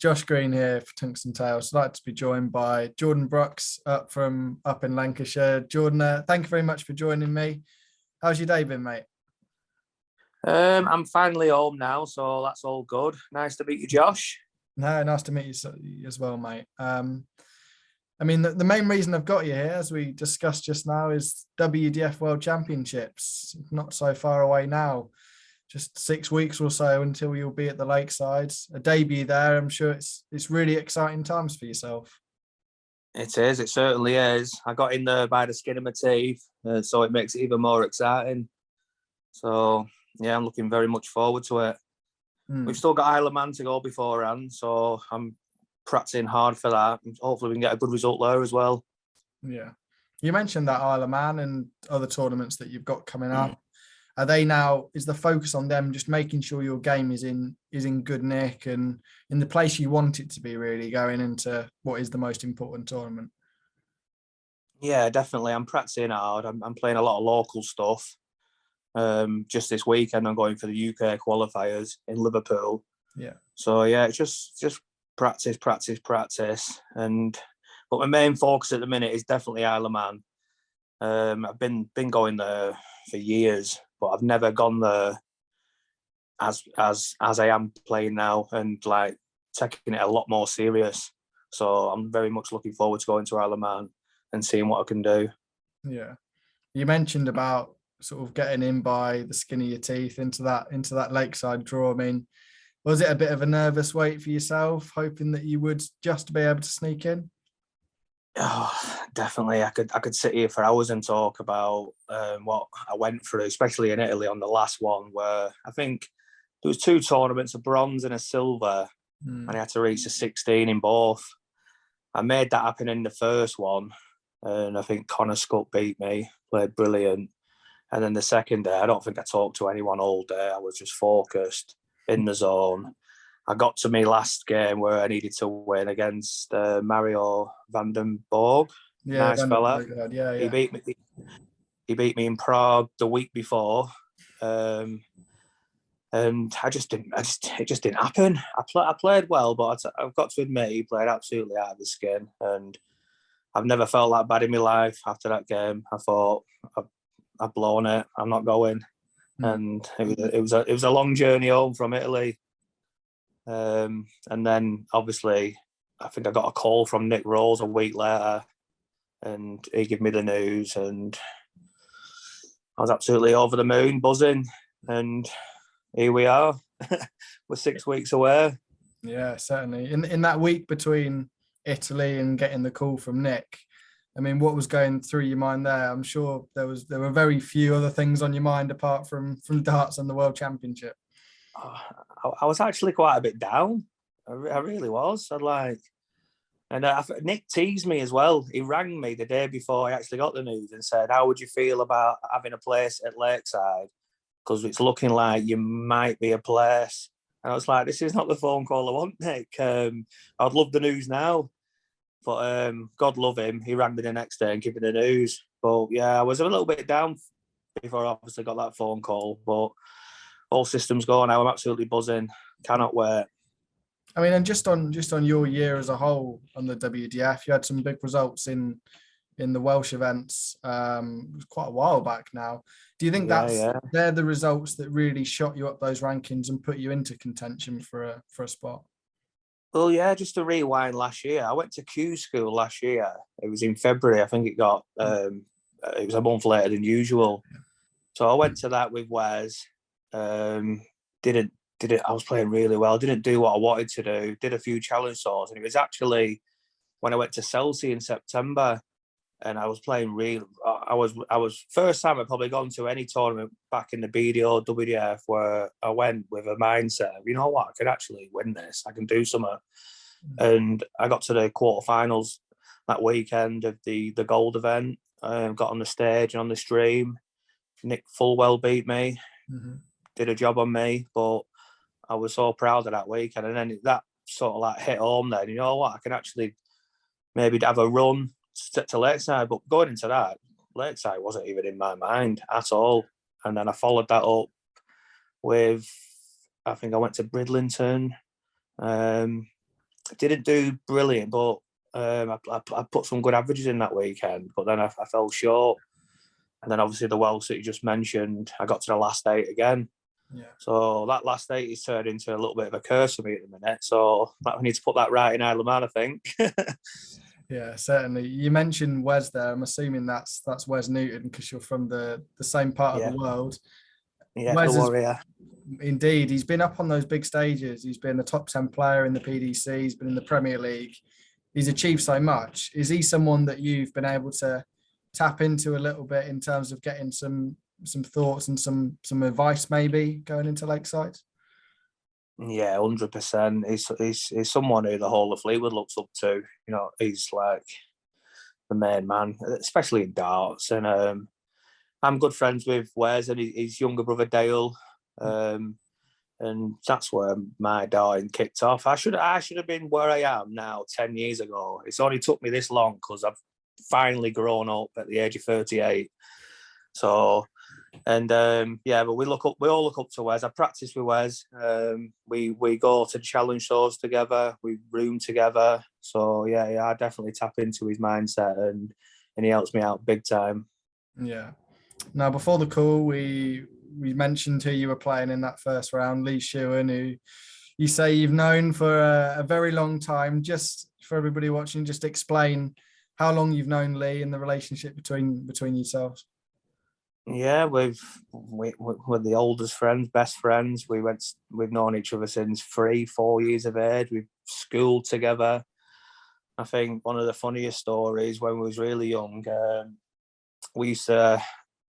Josh Green here for Tungsten Tales. I'd like to be joined by Jordan Brooks up in Lancashire. Jordan, thank you very much for joining me. How's your day been, mate? I'm finally home now, so that's all good. Nice to meet you, Josh. No, nice to meet you as well, mate. The main reason I've got you here, as we discussed just now, is WDF World Championships. Not so far away now. Just 6 weeks or so until you'll be at the Lakeside. A debut there. I'm sure it's really exciting times for yourself. It is. It certainly is. I got in there by the skin of my teeth, so it makes it even more exciting. So, yeah, I'm looking very much forward to it. We've still got Isle of Man to go beforehand, so I'm practicing hard for that. Hopefully we can get a good result there as well. Yeah. You mentioned that Isle of Man and other tournaments that you've got coming up. Are they now, is the focus on them just making sure your game is in good nick and in the place you want it to be, really, going into what is the most important tournament? Yeah, definitely. I'm practicing hard. I'm playing a lot of local stuff. Just this weekend, I'm going for the UK qualifiers in Liverpool. Yeah. So yeah, it's just practice. But my main focus at the minute is definitely Isle of Man. I've been going there for years, but I've never gone there as I am playing now, and like taking it a lot more serious. So I'm very much looking forward to going to Isle of Man and seeing what I can do. Yeah. You mentioned about sort of getting in by the skin of your teeth into that Lakeside draw. I mean, was it a bit of a nervous wait for yourself, hoping that you would just be able to sneak in? Oh, definitely. I could sit here for hours and talk about what I went through, especially in Italy on the last one, where I think there was 2 tournaments, a bronze and a silver, and I had to reach a 16 in both. I made that happen in the first one, and I think Connor Scutt beat me, played brilliant. And then the second day, I don't think I talked to anyone all day. I was just focused in the zone. I got to my last game where I needed to win against Mario van den Borg. Yeah, nice fella. Yeah. He beat me in Prague the week before, and it just didn't happen. I played well, but I've got to admit he played absolutely out of his skin, and I've never felt that bad in my life after that game. I thought I've blown it. I'm not going, and it was a long journey home from Italy. And then obviously I think I got a call from Nick Rose a week later, and he gave me the news, and I was absolutely over the moon, buzzing, and here we are. We're 6 weeks away. Yeah, certainly. In that week between Italy and getting the call from Nick, I mean, what was going through your mind there? I'm sure there were very few other things on your mind apart from darts and the World Championship. I was actually quite a bit down. I really was. Nick teased me as well. He rang me the day before I actually got the news and said, "How would you feel about having a place at Lakeside? Because it's looking like you might be a place." And I was like, "This is not the phone call I want, Nick. I'd love the news now." But God love him, he rang me the next day and gave me the news. But yeah, I was a little bit down before I obviously got that phone call. But all systems go now. I'm absolutely buzzing. Cannot wait. I mean, and just on your year as a whole on the WDF, you had some big results in the Welsh events. It was quite a while back now. Do you think they're the results that really shot you up those rankings and put you into contention for a spot? Well, yeah, just to rewind last year, I went to Q school last year. It was in February. I think it was a month later than usual. So I went to that with Wez. Didn't I was playing really well. Didn't do what I wanted to do. Did a few challenge sorts, and it was actually when I went to Chelsea in September, and I was playing real. I was first time I'd probably gone to any tournament back in the BDO WDF where I went with a mindset of, you know what, I could actually win this. I can do something. And I got to the quarterfinals that weekend of the gold event. Got on the stage and on the stream. Nick Fulwell beat me. Did a job on me, but I was so proud of that weekend. And then that sort of like hit home then. You know what, I can actually maybe have a run to Lakeside. But going into that, Lakeside wasn't even in my mind at all. And then I followed that up with, I think I went to Bridlington, didn't do brilliant, but I put some good averages in that weekend. But then I fell short, and then obviously the Welsh that you just mentioned, I got to the last 8 again. Yeah. So that last 8 is turned into a little bit of a curse for me at the minute. So I need to put that right in Isle of Man, I think. Yeah, certainly. You mentioned Wez there. I'm assuming that's Wez Newton because you're from the same part of the world. Yeah, Wez the warrior. Indeed, he's been up on those big stages. He's been the top 10 player in the PDC. He's been in the Premier League. He's achieved so much. Is he someone that you've been able to tap into a little bit in terms of getting some thoughts and some advice maybe going into Lakeside? Yeah, 100%. He's someone who the whole of Fleetwood looks up to. You know, he's like the main man, especially in darts. And I'm good friends with Wez and his younger brother Dale. And that's where my darting kicked off. I should have been where I am now 10 years ago. It's only took me this long because I've finally grown up at the age of 38. So, and but we all look up to Wez. I practice with Wez. We go to challenge shows together. We room together. So yeah, I definitely tap into his mindset and he helps me out big time. Yeah. Now, before the call, we mentioned who you were playing in that first round, Lee Shewan, who you say you've known for a very long time. Just for everybody watching, just explain how long you've known Lee and the relationship between yourselves. Yeah, we're the oldest friends, best friends. We've known each other since 3-4 years of age. We've schooled together. I think one of the funniest stories when we was really young, we used to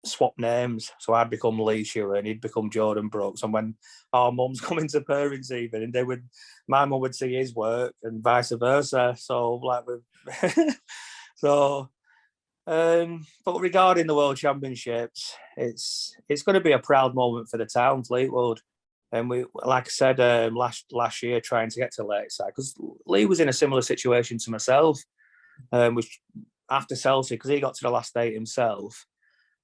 swap names. So I'd become Lee Shewan, he'd become Jordan Brooks. And when our mums come into parents' evening, my mum would see his work and vice versa. So but regarding the World Championships, it's going to be a proud moment for the town, Fleetwood. And we, like I said, last year trying to get to Lakeside, because Lee was in a similar situation to myself, which after Chelsea, because he got to the last 8 himself.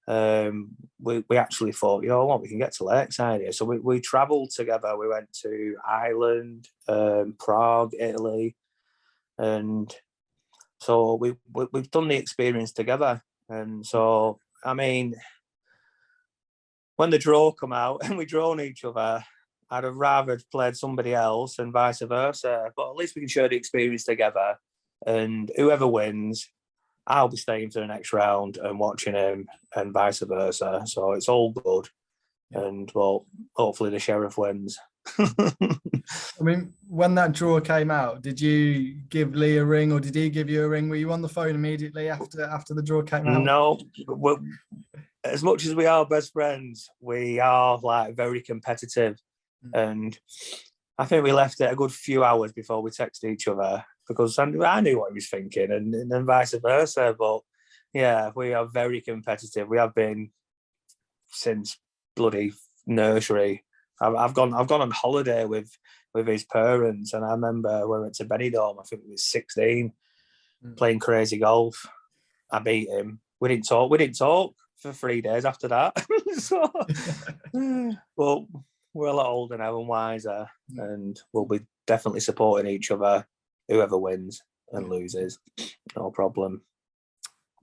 We actually thought, you know what, we can get to Lakeside here. So we travelled together. We went to Ireland, Prague, Italy, and so we've done the experience together. And so, I mean, when the draw come out and we drawn each other, I'd have rather played somebody else and vice versa. But at least we can share the experience together. And whoever wins, I'll be staying for the next round and watching him and vice versa. So it's all good. And, well, hopefully the Sheriff wins. I mean, when that draw came out, did you give Lee a ring or did he give you a ring? Were you on the phone immediately after the draw came out? No. As much as we are best friends, we are like very competitive. And I think we left it a good few hours before we texted each other because I knew what he was thinking and then vice versa. But yeah, we are very competitive. We have been since bloody nursery. I've gone on holiday with his parents, and I remember we went to Benidorm. I think it was 16, playing crazy golf. I beat him. We didn't talk for 3 days after that. But we're a lot older now and wiser, and we'll be definitely supporting each other, whoever wins and loses. No problem.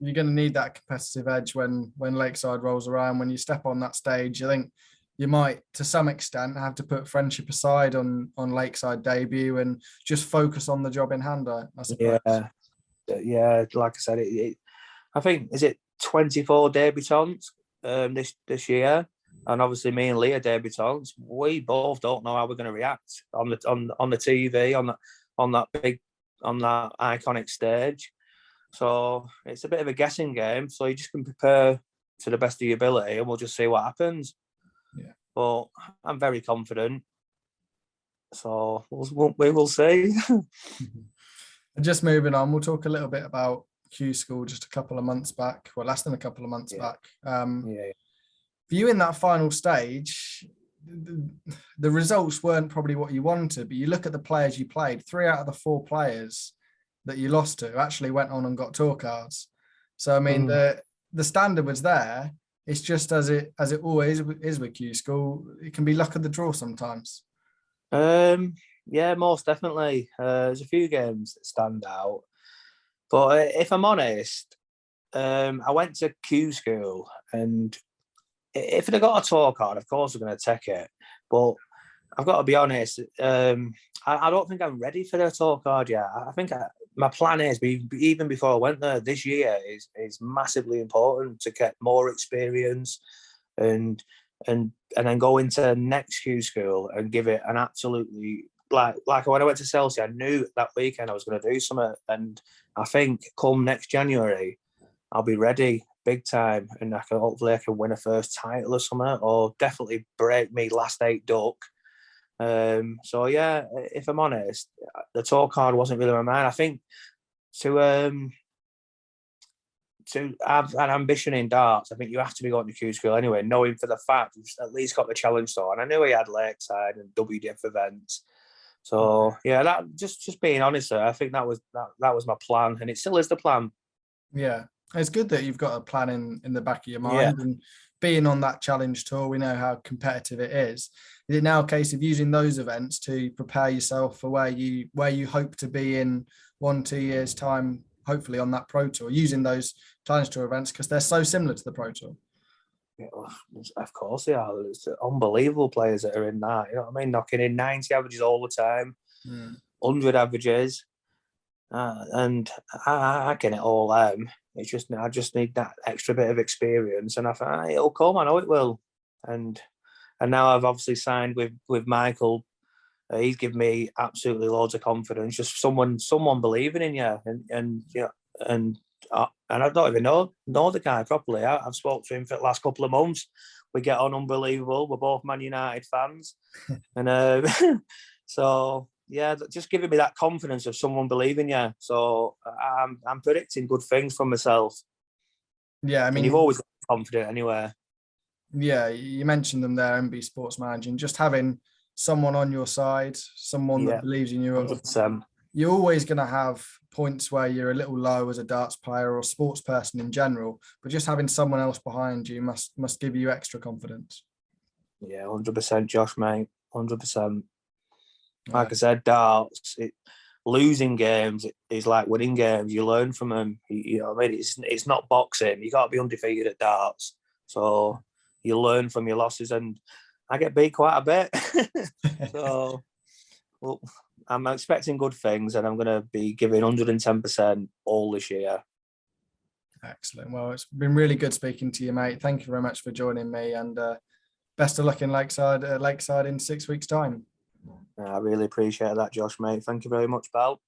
You're going to need that competitive edge when Lakeside rolls around. When you step on that stage, I think you might, to some extent, have to put friendship aside on Lakeside debut and just focus on the job in hand, I suppose. Yeah. Like I said, I think, is it 24 debutants this year? And obviously, me and Lee are debutants. We both don't know how we're going to react on the TV on that iconic stage. So it's a bit of a guessing game. So you just can prepare to the best of your ability, and we'll just see what happens. Yeah. But I'm very confident. So we will see. And just moving on, we'll talk a little bit about Q School just a couple of months back, well, less than a couple of months back. For you in that final stage, the results weren't probably what you wanted, but you look at the players you played, 3 out of the 4 players that you lost to actually went on and got tour cards. So, I mean, the standard was there. It's just as it always is with Q School, it can be luck of the draw sometimes. Yeah, most definitely. There's a few games that stand out. But if I'm honest, I went to Q school, and if I'd have got a tour card, of course I'm going to take it. But I've got to be honest, I don't think I'm ready for the tour card yet. I think my plan is, even before I went there, this year is massively important to get more experience and then go into next Q school and give it an absolutely, like when I went to Chelsea, I knew that weekend I was going to do something, and I think come next January I'll be ready big time, and hopefully I can win a first title or something, or definitely break me last 8 duck. So yeah, if I'm honest, the tour card wasn't really my mind. I think to have an ambition in darts, I think you have to be going to Q school anyway, knowing for the fact you've at least got the challenge tour. And I knew he had Lakeside and WDF events. So yeah, that just being honest, sir, I think that was my plan, and it still is the plan. Yeah, it's good that you've got a plan in the back of your mind, and being on that challenge tour, we know how competitive it is. Is it now a case of using those events to prepare yourself for where you hope to be in 1-2 years time, hopefully on that pro tour, using those challenge tour events because they're so similar to the pro tour? Yeah, of course they are. There's unbelievable players that are in that. You know what I mean? Knocking in 90 averages all the time, 100 averages, and I can it all. It's just I just need that extra bit of experience, and I thought it'll come. I know it will, and now I've obviously signed with Michael. He's given me absolutely loads of confidence. Just someone believing in you, and you know, and I don't even know the guy properly. I've spoke to him for the last couple of months. We get on unbelievable. We're both Man United fans, and so yeah, just giving me that confidence of someone believing you. So I'm predicting good things from myself. Yeah, I mean, and you've always got confident anywhere. Yeah, you mentioned them there, MB Sports Managing. Just having someone on your side, someone that believes in you. 100%. You're always going to have points where you're a little low as a darts player or sports person in general, but just having someone else behind you must give you extra confidence. Yeah, 100%, Josh, mate. 100%. Like I said, darts, losing games is like winning games. You learn from them. You know what I mean? It's not boxing. You got to be undefeated at darts. So you learn from your losses, and I get beat quite a bit. So, well, I'm expecting good things, and I'm going to be giving 110% all this year. Excellent. Well, it's been really good speaking to you, mate. Thank you very much for joining me, and best of luck in Lakeside in 6 weeks' time. I really appreciate that, Josh, mate. Thank you very much, pal.